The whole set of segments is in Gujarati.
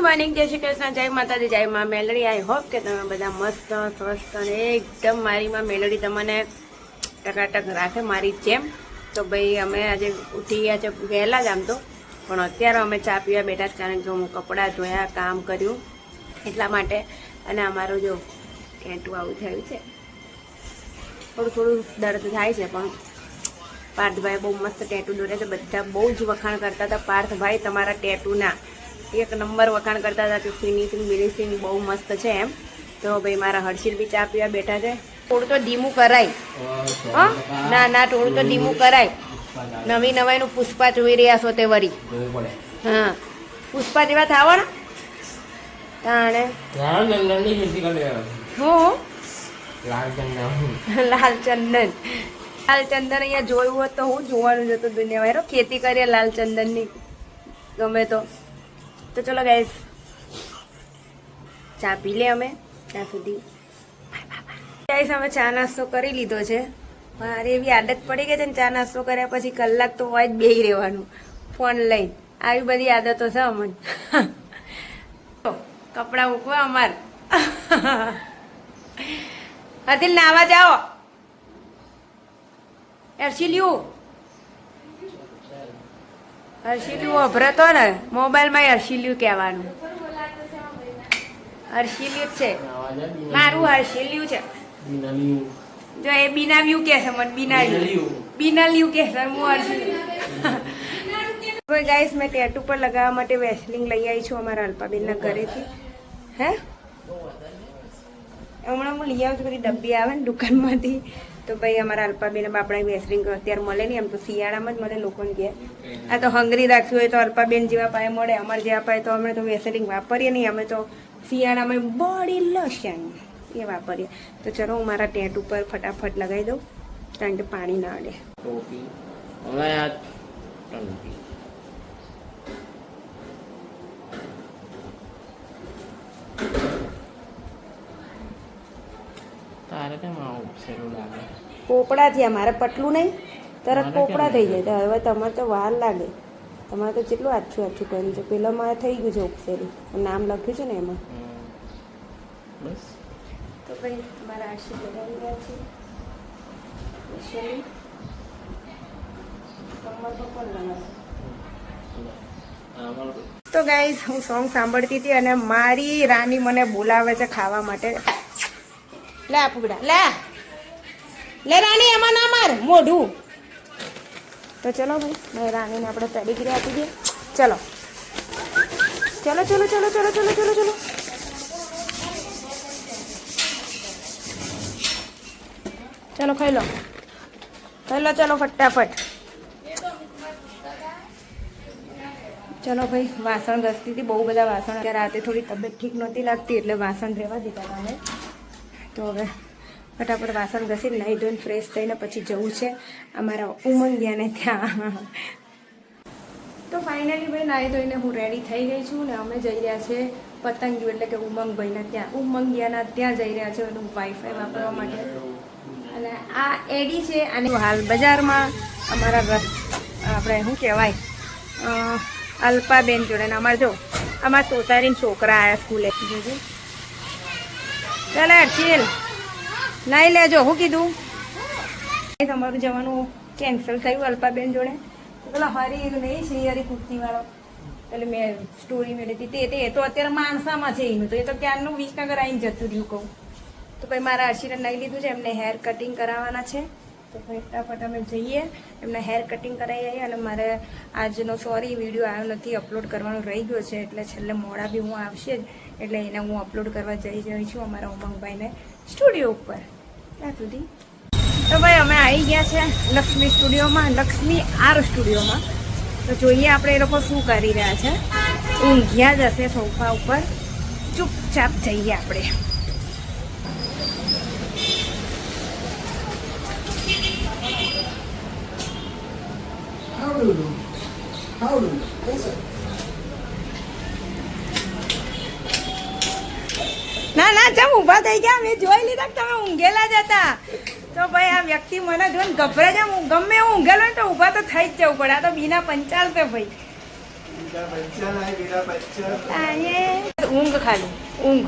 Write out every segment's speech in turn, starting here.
મોર્નિંગ, જય શ્રી કૃષ્ણ, જય માતાજી, જય માં મેલડી. આઈ હોપ કે તમે બધા મસ્ત સ્વસ્થ અને એકદમ મારી માં મેલડી તમને ટકાટક રાખે મારી જેમ. તો ભાઈ અમે આજે ઉઠી ગયા છે વહેલા જ આમ તો, પણ અત્યારે અમે ચા પીવા બેઠા, કારણ કે હું કપડાં ધોયા, કામ કર્યું એટલા માટે. અને અમારું જો ટેટુ આવું થયું છે, થોડું દર્દ થાય છે, પણ પાર્થભાઈ બહુ મસ્ત ટેટુ દોરે છે. બધા બહુ જ વખાણ કરતા હતા, પાર્થભાઈ તમારા ટેટુના એક નંબર વખાણ કરતા હતા કે ફિનિશિંગ બિનિશિંગ બહુ મસ્ત છે એમ. તો ભાઈ મારા હર્ષિલ બી ચા પીવા બેઠા છે. થોડું તો ધીમું કરાય, ના ના થોડું તો ધીમું કરાય. નવી નવાઈનું પુષ્પા જોઈ રહ્યા છો તે વરી. હા, પુષ્પા જેવા થાવાના તાણે હું લાલચંદન અહીંયા જોયું હોત તો હું જોવાનું જ હતું દુનિયા. ખેતી કરીએ લાલચંદનની ગમે તો ચલો ગાઈસ ચા પી લે અમે ત્યાં સુધી. ગાઈસ અમે ચા નાસ્તો કરી લીધો છે. મારે એવી આદત પડી ગઈ છે ને, ચા નાસ્તો કર્યા પછી કલાક તો હોય જ બેહી રહેવાનું ફોન લઈને. આવી બધી આદતો છે અમને. કપડાં મૂકવા અમાર હતી નાવા જાઓ. હર્ષિલ્યું અભરતો ને મોબાઈલમાં હર્ષિલ્યું કહેવાનું. હર્ષિલ્યું જ છે મારું, હર્ષિલ્યું છે. જો એ બીનાવ્યું કે છે મને, બીનાલ્યું કે છે, હું હર્ષિલ્યું. ગાઈસ મેં ટેટુ પર લગાવવા માટે વેસલિંગ લઈ આવી છું અમારા અલ્પાબેનના ઘરેથી. હે હમણાં હું લઈ આવું છું, બધી ડબ્બી આવે ને દુકાનમાંથી. તો ભાઈ અમારા અલ્પાબેન બાપડા વેસલિંગ અત્યારે મળે નહીં, એમ તો શિયાળામાં જ મળે લોકોને કહે. આ તો હંગરી રાખવી હોય તો અલ્પાબેન જેવા પાયે મળે, અમારે જેવા પાયે તો અમે તો વેસલિંગ વાપરીએ નહીં. અમે તો શિયાળામાં બળી લસણ એ વાપરીએ. તો ચલો હું મારા ટેટ ઉપર ફટાફટ લગાવી દઉં, કારણ કે પાણી ના અડે. પોપડા થયા મારે, પટલું નહીં તરત પોપડા થઈ જાય. તો હવે તમારે તો વાર લાગે. તમારે તો કેટલું આછું આછું કર્યું છે. પેલા મારે થઈ ગયું છે ઉપસેરી, નામ લખ્યું છે ને એમાં. તો ભાઈ મારા આશી લગાવી રહ્યા છે. તો ગાઈઝ હું સોંગ સાંભળતી હતી અને મારી રાની મને બોલાવે છે ખાવા માટે. લે ફુગડા લે રાની, એમાં ના માર મોઢું. તો ચલો ભાઈ મેં રાનીને આપણે પેડીગ્રી આપી દઈએ. ચલો ચલો ચલો ચલો ચલો ચલો ચલો ચલો ચલો ખાઈ લો, ચલો ફટાફટ. ચલો ભાઈ વાસણ ઘસતી હતી, બહુ બધા વાસણ. રાતે થોડી તબિયત ઠીક નહોતી લાગતી એટલે વાસણ રહેવા દીધા મને. તો હવે ફટાફટ વાસણ ઘસીને નાહી ધોઈને ફ્રેશ થઈને પછી જવું છે અમારા ઉમંગિયાને ત્યાં. તો ફાઇનલી ભાઈ નાહી ધોઈને હું રેડી થઈ ગઈ છું ને અમે જઈ રહ્યા છે પતંગિયું એટલે કે ઉમંગભાઈના ત્યાં, ઉમંગિયાના ત્યાં જઈ રહ્યા છે એનું વાઈફાઈ વાપરવા માટે. અને આ એડી છે અને હાલ બજારમાં અમારા આપણે શું કહેવાય અલ્પાબેન જોડે ને અમારે જો અમારા સોસાયટીના છોકરા આવ્યા સ્કૂલે. ચાલે હર્ષિલ નહીં લેજો. હું કીધું તમારું જવાનું કેન્સલ થયું અલ્પાબેન જોડે. પેલા હરી નહીં શ્રીહરી કુર્તીવાળો, એટલે મેં સ્ટોરી મેળવી હતી તે તો અત્યારે માણસામાં છે એનું. તો એ તો ક્યારનું વિસનગર આવીને જતું રહ્યું કહું. તો ભાઈ મારા હર્ષિને નહીં લીધું છે, એમને હેર કટિંગ કરાવવાના છે. તો ફટાફટ અમે જઈએ એમને હેર કટિંગ કરાવી આવીએ. અને મારે આજનો સોરી વિડીયો આવ્યો નથી, અપલોડ કરવાનો રહી ગયો છે, એટલે છેલ્લે મોડા બી હું આવશે જ, એટલે એને હું અપલોડ કરવા જઈ છું અમારા ઉમંગભાઈને સ્ટુડિયો ઉપર. ત્યાં સુધી તો ભાઈ અમે આવી ગયા છે લક્ષ્મી સ્ટુડિયોમાં, લક્ષ્મી આર સ્ટુડિયોમાં. તો જોઈએ આપણે એ લોકો શું કરી રહ્યા છે. ઊંઘ્યા જ હશે સોફા ઉપર, ચૂપચાપ જઈએ આપણે. ના ના જમ ઊભા થઈ ગયા, મેં જોઈ લીધા તમે ઊંઘેલા જ હતા. તો ભાઈ આ વ્યક્તિ મને જોઈને ગભરાઈ જાય. ગમે એવું ઊંઘેલો ને તો ઊભા તો થઈ જ જવું પડે. આ તો બીના પંચાલ છે ભાઈ. ઊંઘ ખાલી ઊંઘ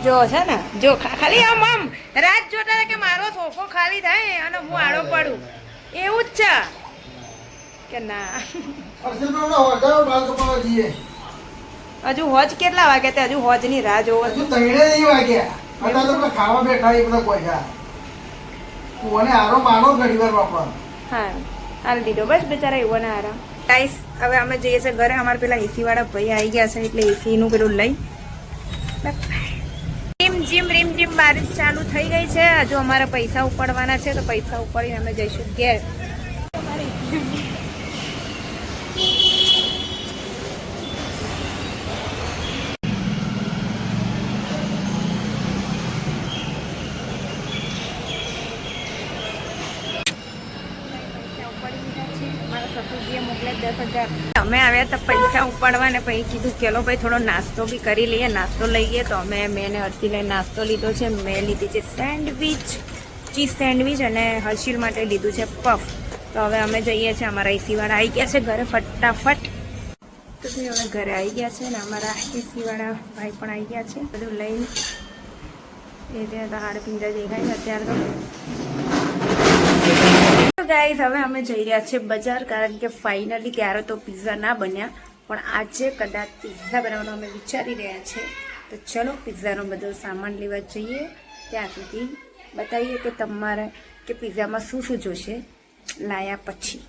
જો છે ને જો ખાલી આમ આમ રાત જોતા કે મારો સોફો ખાલી થાય અને હું આડો પડું એવું જ છે કે ના હજુ હોજ કેટલા વાગ્યા તે હજુ હોજ ની રાહ જોવો ખાવા બેઠા એ બધા પૈસા કોને આરો માનો ઘડી વાર બાપા હા હાલ દીધો બસ બિચારા એવો ના આરામ ગાઈસ હવે અમે જઈએ છીએ ઘરે અમારે પેલા એસી વાળા ભાઈ આવી ગયા છે એટલે એસી નું પેલું લઈ રીમ જીમ બારિશ ચાલુ થઈ ગઈ છે હજુ અમારે પૈસા ઉપાડવાના છે તો પૈસા ઉપાડીને અમે જઈશું ઘેર અમે આવ્યા તો પૈસા ઉપાડવા ને પછી કીધું ચલો ભાઈ થોડો નાસ્તો બી કરી લઈએ નાસ્તો લઈએ તો મેં હર્ષિલ લઈને નાસ્તો લીધો છે મેં લીધી છે સેન્ડવીચ ચીઝ સેન્ડવીચ અને હર્ષિલ માટે લીધું છે પફ તો હવે અમે જઈએ છીએ અમારા એસી વાળા આવી ગયા છે ઘરે ફટાફટ તો હવે ઘરે આવી ગયા છે ને અમારા એસી વાળા ભાઈ પણ આવી ગયા છે બધું લઈને એ ત્યાં તો હાડ પિંજા દેખાય છે અત્યારે તો ગાઈસ હવે અમે જઈ રહ્યા છીએ બજાર કારણ કે ફાઇનલી ક્યારે તો પિઝા ના બન્યા પણ આજે કદાચ પિઝા બનાવવાનું અમે વિચારી રહ્યા છીએ તો ચલો પિઝાનો બધો સામાન લેવા જઈએ ત્યાં સુધી બતાવીએ કે તમારે કે પિઝામાં શું શું જોશે લાયા પછી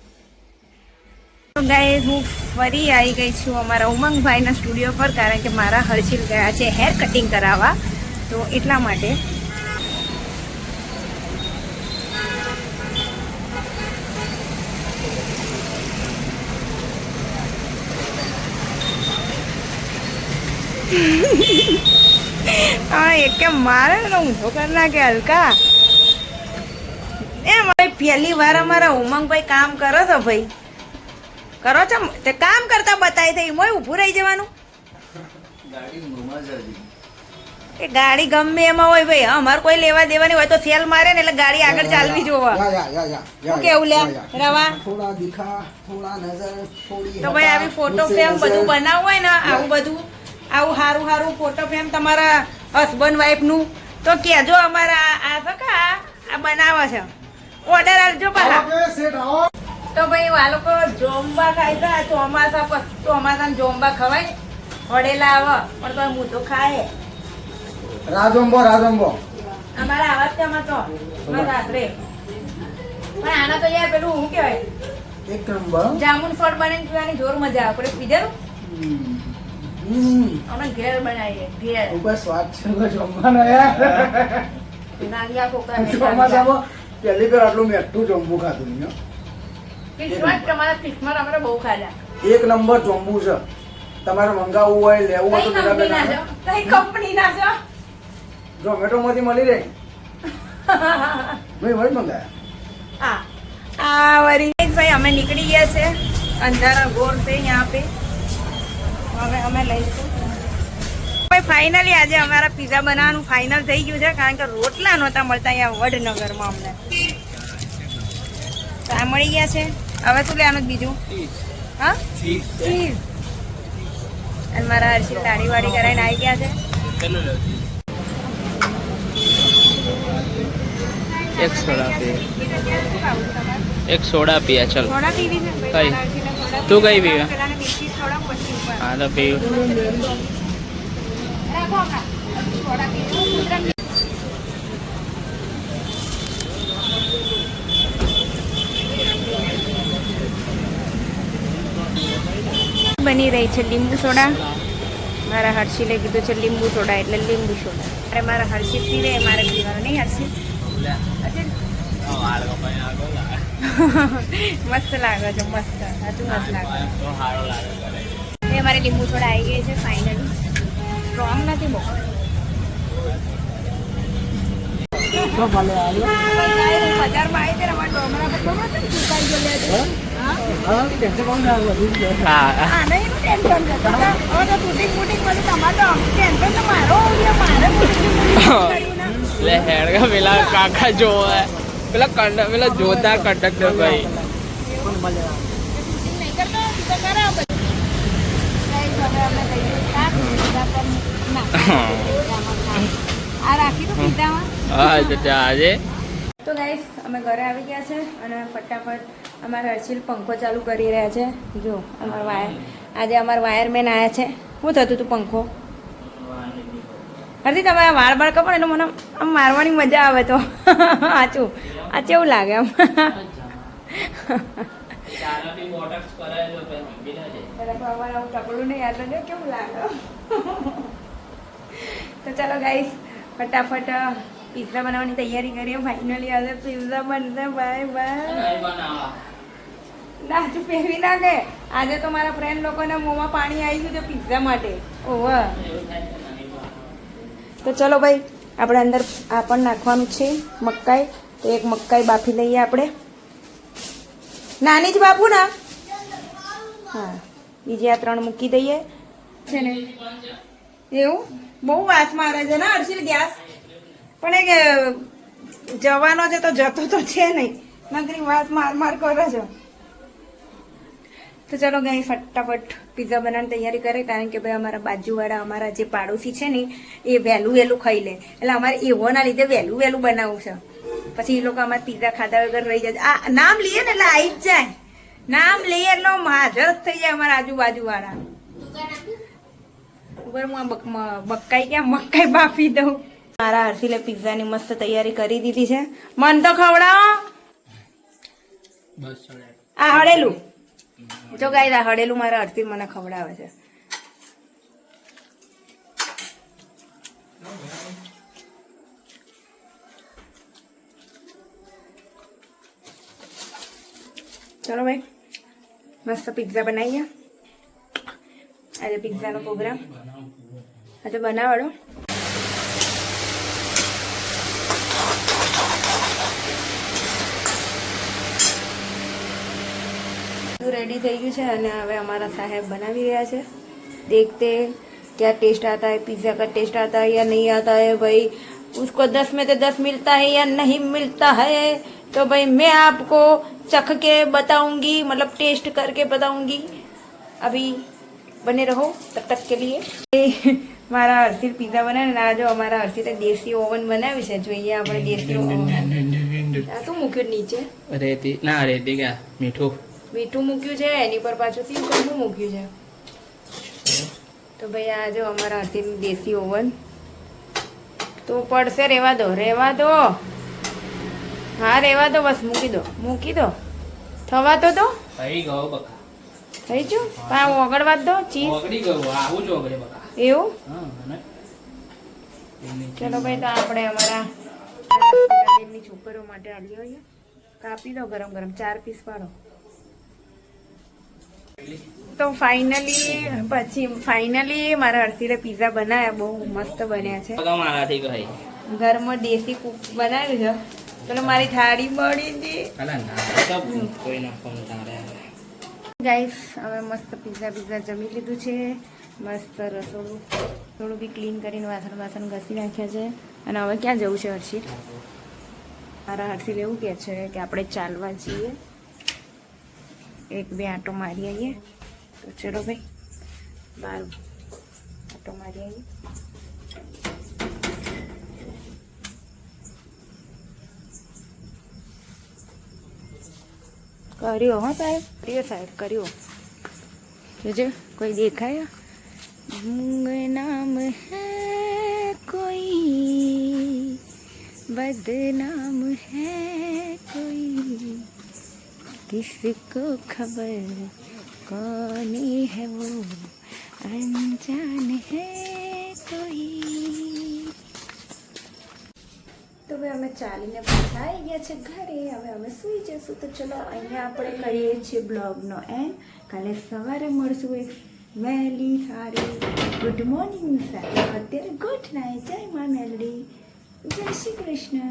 તો ગાઈસ હું ફરી આવી ગઈ છું અમારા ઉમંગભાઈના સ્ટુડિયો પર કારણ કે મારા હર્ષિલ ગયા છે હેર કટિંગ કરાવવા તો એટલા માટે હા એક મારે ને ઊંધો કરી નાખે હલકા એમ ભાઈ પહેલી વાર અમારા ઉમંગભાઈ કામ કરો છો ભાઈ કરો છો તે કામ કરતા બતાવી થઈ મોય ઊભું રહી જવાનું એ ગાડી ગમે એમાં હોય ભાઈ અમારે કોઈ લેવા દેવાની હોય તો સેલ મારે ને એટલે ગાડી આગળ ચાલવી જોવા કેવું લે રવા તો ભાઈ આવી ફોટો ફ્રેમ બધું બનાવવું હોય ને આવું બધું આવું સારું સારું ફોટો ફ્રેમ તમારા હસબન્ડ વાઈફનું તો કહેજો અમારા આ સકા આ બનાવે છે ઓર્ડર આપજો પાછા તો ભાઈ આ લોકો જોંબા ખાય છે ચોમાસા જોંબા ખવાય વડેલા આવે પણ તો હું તો ખાય રાજોંબો અમારા આવાજ તેમાં તો રાત્રે પણ આના તો યાર પેલું શું કહેવાય એક નંબર જામુન ફળ બનીને પીવાની જોર મજા આવે આપણે પીધેલું અમે ઘેર બનાવીએ ઘેર ઉપર સ્વાદ છે જમવાનો યાર નાલિયા કોકા ચોમાસામાં પહેલી વાર આટલું મેઠું જમવું ખાધું નહીં કિસ્મત તમારા કિસ્મત આપણે બહુ ખાધા એક નંબર જમવું છે તમારે મંગાવવું હોય લેવું હોય તો કઈ કંપની ના છો ઝોમેટો માંથી મળી રહે ભાઈ મંગાયા આ વરી ભાઈ અમે નીકળી ગયા છે અંધારા ગોર છે यहाँ पे હવે અમે લઈશું ભાઈ ફાઇનલી આજે અમારા પિઝા બનાવવાનું ફાઇનલ થઈ ગયું છે કારણ કે રોટલા નહોતા મળતા અહીંયા વડનગરમાં અમને તો આ મળી ગયા છે હવે શું લેવાનું બીજું હા ચીઝ અને મારા હર્ષિલ દાઢી વાડી કરાવીને આવી ગયા છે એક સોડા पिया चल સોડા પીવી છે કઈ તું કઈ પીવે હા તો પીવું રાખો સોડા પીવું બની રહી છે લીંબુ સોડા મારા હર્ષિલે કીધું છે લીંબુ સોડા એટલે લીંબુ સોડા અરે મારા હર્ષિલ પીવે મારે પીવાનું નહીં હર્ષિલ મસ્ત લાગે છે મસ્ત હજુ મસ્ત લાગે એ મારી લીંબુ સોડા આવી ગઈ છે ફાઇનલી સ્ટ્રોંગ નથી બહુ બજારમાં આવી ત્યારે ડોમરા પર પેલા કાકા જોવા પેલા જોતા કંડક્ટર ભાઈ કરતો તો કરાવ બધું. Guys, હવે અમે લઈએ શાક, પીઝા પર ના આ રાખી દો પીઝામાં. હા તો આજે તો ગાઈસ અમે ઘરે આવી ગયા છે અને ફટાફટ અમારા હર્ષિલ પંખો ચાલુ કરી રહ્યા છે. જો અમારા વાયર આજે અમારા વાયરમેન આવ્યા છે. શું થતું હતું પંખો? હરજી તમે વાળ બાળ કપો એટલે મને આમ મારવાની મજા આવે તો સાચું આ કેવું લાગે આમ અમારે આવું ટકડું નહીં યાદ લાગે કેવું લાગે. તો ચાલો ગાઈસ ફટાફટ પિઝા બનાવવાની તૈયારી કરીએ. ફાઇનલી આજે પિઝા બનશે. Bye bye. નાચું પહેરી નાખે. આજે તો મારા ફ્રેન્ડ લોકોના મોંમાં પાણી આવી ગયું છે પિઝા માટે. ઓહ તો ચલો ભાઈ આપણે અંદર આ પણ નાખવાનું છે મકાઈ. તો એક મકાઈ બાફી લઈએ આપણે. નાની જ બાપુ ના હા બીજી આ 3 મૂકી દઈએ છે ને. એવું બહુ વાસ મારે છે ને હર્ષિલ ગેસ. પણ એક જવાનો છે તો જતો તો છે નહીં. નકરી વાસ માર કરે છે. તો ચલો ગઈ ફટાફટ પિઝા બનાવવાની તૈયારી કરે. કારણ કે ભાઈ અમારા બાજુવાળા અમારા જે પાડોશી છે ને એ વહેલું ખાઈ લે. એટલે અમારે એવોના લીધે વહેલું બનાવવું છે. પછી એ લોકો અમારે પિઝા ખાધા વગર રહી જાય. આ નામ લઈએ ને એટલે આવી જ જાય. નામ લઈએ એટલે હાજર જ થઈ જાય અમારા આજુબાજુવાળા. ઉપર હું આ મકાઈ બાફી દઉં. મારા હર્ષિલે પિઝાની મસ્ત તૈયારી કરી દીધી છે. મન તો ખવડાવો. આ હળેલું જો ગાય હળેલું મારા હર્ષિલ મને ખવડાવે છે. ચલો ભાઈ મસ્ત પિઝા બનાવીએ. આજે પિઝાનો પ્રોગ્રામ આજે બનાવડો. રેડી થઈ ગયું છે અને હવે અમારા સાહેબ બનાવી રહ્યા છે. देखते क्या टेस्ट आता है, पिज्ज़ा का टेस्ट आता है या नहीं आता है. भाई उसको 10 में से 10 मिलता है या नहीं मिलता है तो भाई मैं आपको चख के बताऊंगी, मतलब टेस्ट करके बताऊंगी. अभी बने रहो तब तक के लिए. મારા હર્ષિલ પિઝા બનાવે ને આ જો અમારા હર્ષિલે દેશી ઓવન બનાવ્યું છે. જોઈએ આપણે દેશી ઓવન. આ શું મૂક્યું નીચે? રેતી ના રેતી ક્યાં મીઠું મૂક્યું છે. એની પર પાછું શું મૂક્યું છે. તો ભાઈ આ જો અમારા હર્ષિલનું દેશી ઓવન. તો પડશે. રહેવા દો હા રહેવા દો બસ. મૂકી દો થવા તો થઈ ગયો બકા. થઈ ગયું પણ ઓગળવા દો. ચીઝ ઓગળી ગયું. આવું જ ઓગળે બકા. એવું ચલો ભાઈ તો આપણે અમારા છોકરીઓ માટે આલી હોય કાપી દો. ગરમ 4 પીસ પાડો. તો ફાઇનલી મારા હર્ષિલે પિઝા બનાવ્યા. બહુ મસ્ત બન્યા છે. મારાથી ગઈ ઘરમાં દેશી કુક બનાવ્યું છે. ચલો મારી થાળી મળી હતી ગાઈસ. હવે મસ્ત પિઝા જમી લીધું છે. મસ્ત રસોડું થોડું બી ક્લીન કરીને વાસણ ઘસી નાખ્યા છે. અને હવે ક્યાં જવું છે હર્ષિલ? મારા હર્ષિલ એવું કહે છે કે આપણે ચાલવા જઈએ, 1-2 આંટો મારી આવીએ. તો ચલો ભાઈ બહાર આંટો મારી આવીએ. કર્યો હો સાહેબ કર્યો. જોજે કોઈ દેખાય. નામ હૈ કોઈ बदनाम है कोई, किसको खबर कौन है वो, अनजान है कोई. તો હવે અમે ચાલીને પાછા આવી ગયા છે ઘરે. હવે અમે સૂઈ જશું. તો ચલો અહીંયા આપણે કરીએ છીએ બ્લોગનો એન્ડ. કાલે સવારે મળશું એક વહેલી સારી ગુડ મોર્નિંગ સાથે. અત્યારે ગુડ નાઇટ. જય મા મેલડી. જય શ્રી કૃષ્ણ.